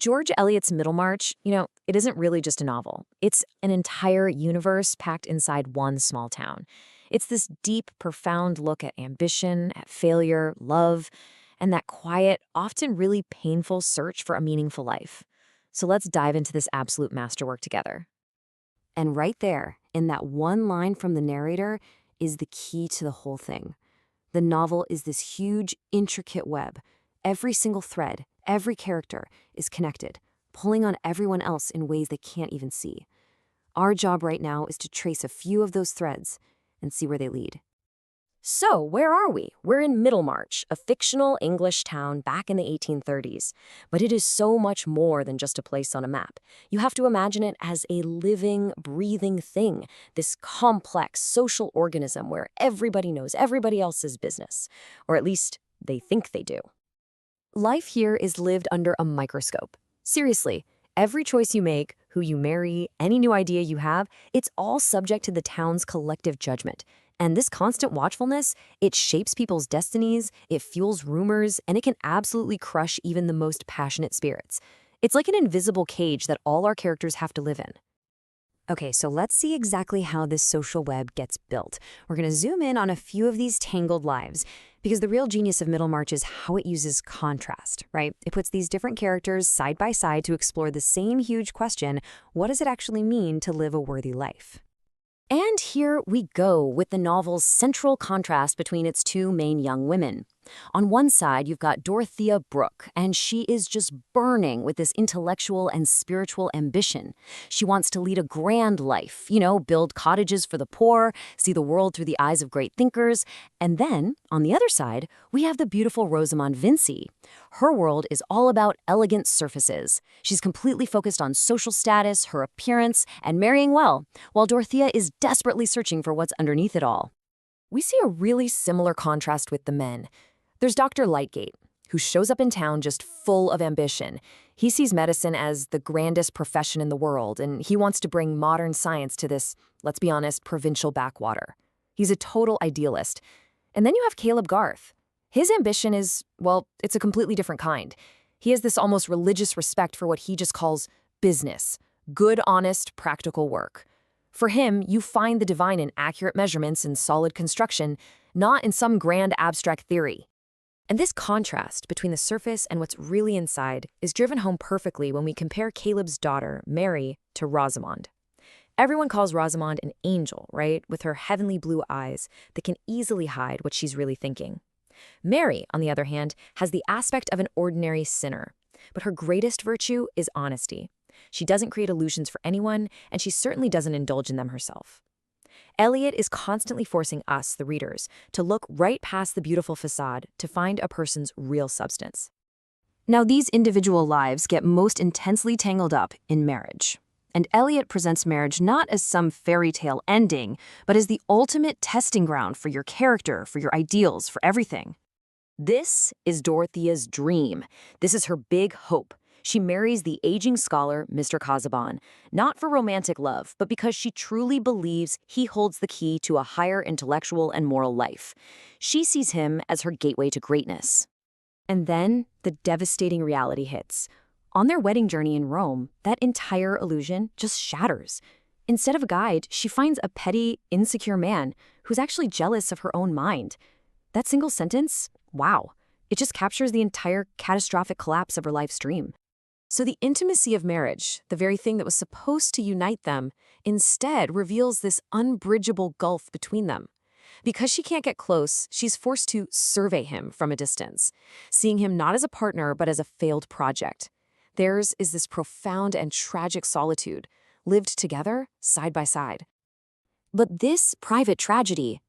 George Eliot's Middlemarch, it isn't really just a novel. It's an entire universe packed inside one small town. It's this deep, profound look at ambition, at failure, love, and that quiet, often really painful search for a meaningful life. So let's dive into this absolute masterwork together. And right there, in that one line from the narrator, is the key to the whole thing. The novel is this huge, intricate web. Every single thread, every character is connected, pulling on everyone else in ways they can't even see. Our job right now is to trace a few of those threads and see where they lead. So, where are we? We're in Middlemarch, a fictional English town back in the 1830s. But it is so much more than just a place on a map. You have to imagine it as a living, breathing thing, this complex social organism where everybody knows everybody else's business. Or at least, they think they do. Life here is lived under a microscope. Seriously, every choice you make, who you marry, any new idea you have, it's all subject to the town's collective judgment. And this constant watchfulness, it shapes people's destinies, it fuels rumors, and it can absolutely crush even the most passionate spirits. It's like an invisible cage that all our characters have to live in. Okay, so let's see exactly how this social web gets built. We're going to zoom in on a few of these tangled lives, because the real genius of Middlemarch is how it uses contrast, right? It puts these different characters side by side to explore the same huge question: what does it actually mean to live a worthy life? And here we go with the novel's central contrast between its two main young women. On one side, you've got Dorothea Brooke, and she is just burning with this intellectual and spiritual ambition. She wants to lead a grand life, build cottages for the poor, see the world through the eyes of great thinkers. And then, on the other side, we have the beautiful Rosamond Vincy. Her world is all about elegant surfaces. She's completely focused on social status, her appearance, and marrying well, while Dorothea is desperately searching for what's underneath it all. We see a really similar contrast with the men. There's Dr. Lightgate, who shows up in town just full of ambition. He sees medicine as the grandest profession in the world, and he wants to bring modern science to this, let's be honest, provincial backwater. He's a total idealist. And then you have Caleb Garth. His ambition is, well, it's a completely different kind. He has this almost religious respect for what he just calls business, good, honest, practical work. For him, you find the divine in accurate measurements and solid construction, not in some grand abstract theory. And this contrast between the surface and what's really inside is driven home perfectly when we compare Caleb's daughter, Mary, to Rosamond. Everyone calls Rosamond an angel, right? With her heavenly blue eyes that can easily hide what she's really thinking. Mary, on the other hand, has the aspect of an ordinary sinner. But her greatest virtue is honesty. She doesn't create illusions for anyone, and she certainly doesn't indulge in them herself. Eliot is constantly forcing us, the readers, to look right past the beautiful facade to find a person's real substance. Now, these individual lives get most intensely tangled up in marriage. And Eliot presents marriage not as some fairy tale ending, but as the ultimate testing ground for your character, for your ideals, for everything. This is Dorothea's dream. This is her big hope. She marries the aging scholar, Mr. Casaubon, not for romantic love, but because she truly believes he holds the key to a higher intellectual and moral life. She sees him as her gateway to greatness. And then the devastating reality hits. On their wedding journey in Rome, that entire illusion just shatters. Instead of a guide, she finds a petty, insecure man who's actually jealous of her own mind. That single sentence, wow, it just captures the entire catastrophic collapse of her life's dream. So the intimacy of marriage, the very thing that was supposed to unite them, instead reveals this unbridgeable gulf between them. Because she can't get close, she's forced to survey him from a distance, seeing him not as a partner but as a failed project. Theirs is this profound and tragic solitude, lived together, side by side. But this private tragedy,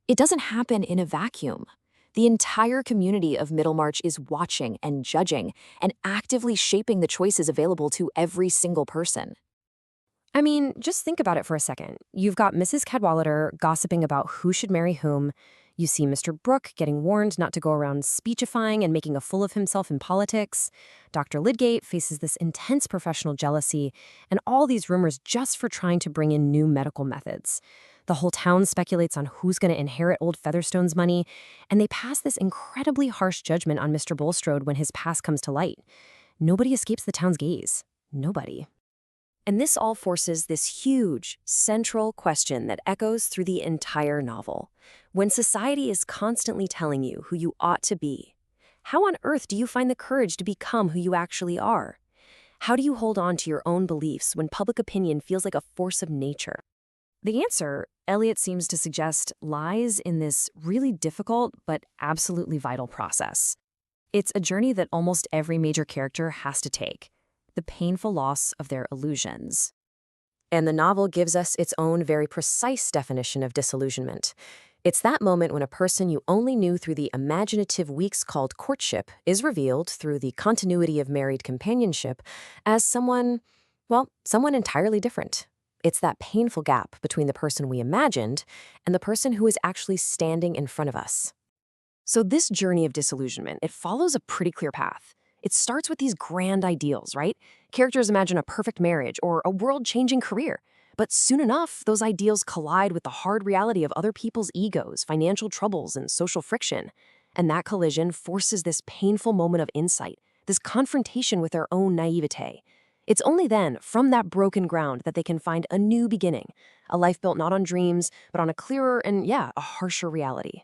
it doesn't happen in a vacuum. The entire community of Middlemarch is watching and judging and actively shaping the choices available to every single person. I mean, just think about it for a second. You've got Mrs. Cadwallader gossiping about who should marry whom. You see Mr. Brooke getting warned not to go around speechifying and making a fool of himself in politics. Dr. Lydgate faces this intense professional jealousy and all these rumors just for trying to bring in new medical methods. The whole town speculates on who's going to inherit old Featherstone's money, and they pass this incredibly harsh judgment on Mr. Bulstrode when his past comes to light. nobody escapes the town's gaze. Nobody. And this all forces this huge, central question that echoes through the entire novel. When society is constantly telling you who you ought to be, how on earth do you find the courage to become who you actually are? How do you hold on to your own beliefs when public opinion feels like a force of nature? The answer, Eliot seems to suggest, lies in this really difficult but absolutely vital process. It's a journey that almost every major character has to take, the painful loss of their illusions. And the novel gives us its own very precise definition of disillusionment. It's that moment when a person you only knew through the imaginative weeks called courtship is revealed through the continuity of married companionship as someone, well, someone entirely different. It's that painful gap between the person we imagined and the person who is actually standing in front of us. So this journey of disillusionment, it follows a pretty clear path. It starts with these grand ideals, right? Characters imagine a perfect marriage or a world-changing career. But soon enough, those ideals collide with the hard reality of other people's egos, financial troubles, and social friction. And that collision forces this painful moment of insight, this confrontation with their own naivete. It's only then, from that broken ground, that they can find a new beginning, a life built not on dreams, but on a clearer and, a harsher reality.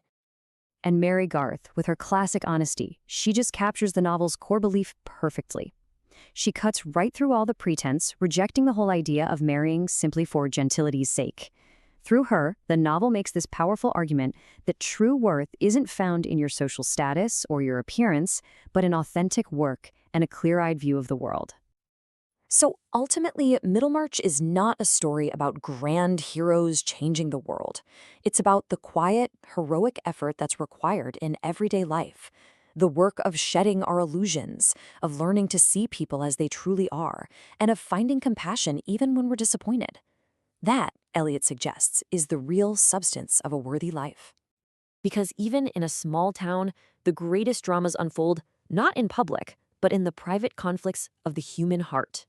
And Mary Garth, with her classic honesty, she just captures the novel's core belief perfectly. She cuts right through all the pretense, rejecting the whole idea of marrying simply for gentility's sake. Through her, the novel makes this powerful argument that true worth isn't found in your social status or your appearance, but in authentic work and a clear-eyed view of the world. So ultimately, Middlemarch is not a story about grand heroes changing the world. It's about the quiet, heroic effort that's required in everyday life. The work of shedding our illusions, of learning to see people as they truly are, and of finding compassion even when we're disappointed. That, Eliot suggests, is the real substance of a worthy life. Because even in a small town, the greatest dramas unfold not in public, but in the private conflicts of the human heart.